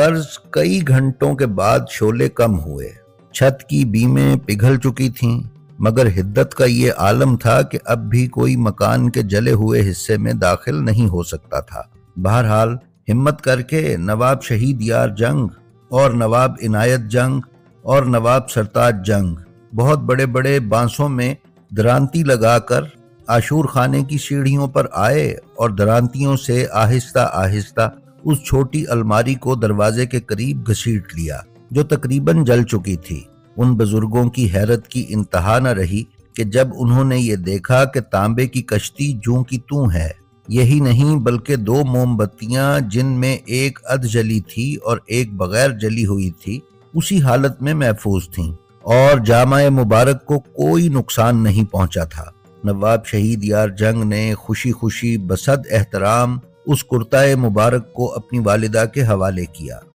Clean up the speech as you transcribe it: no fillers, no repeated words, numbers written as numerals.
कर्ज कई घंटों के बाद शोले कम हुए। छत की बीमें पिघल चुकी थीं, मगर हिद्दत का ये आलम था कि अब भी कोई मकान के जले हुए हिस्से में दाखिल नहीं हो सकता था। बहरहाल हिम्मत करके नवाब शहीद यार जंग और नवाब इनायत जंग और नवाब सरताज जंग बहुत बड़े बड़े बांसों में दरांती लगाकर आशूर खाने की सीढ़ियों पर आए और दरांतियों से आहिस्ता आहिस्ता उस छोटी अलमारी को दरवाजे के करीब घसीट लिया जो तकरीबन जल चुकी थी। उन बुजुर्गों की हैरत की इंतहा न रही कि जब उन्होंने ये देखा कि तांबे की कश्ती जूं की तूं है। यही नहीं बल्कि दो मोमबत्तियां जिनमें एक अध जली थी और एक बगैर जली हुई थी उसी हालत में महफूज थीं और जामा मुबारक को कोई नुकसान नहीं पहुंचा था। नवाब शहीद यार जंग ने खुशी खुशी बसद एहतराम उस कुर्ता मुबारक को अपनी वालिदा के हवाले किया।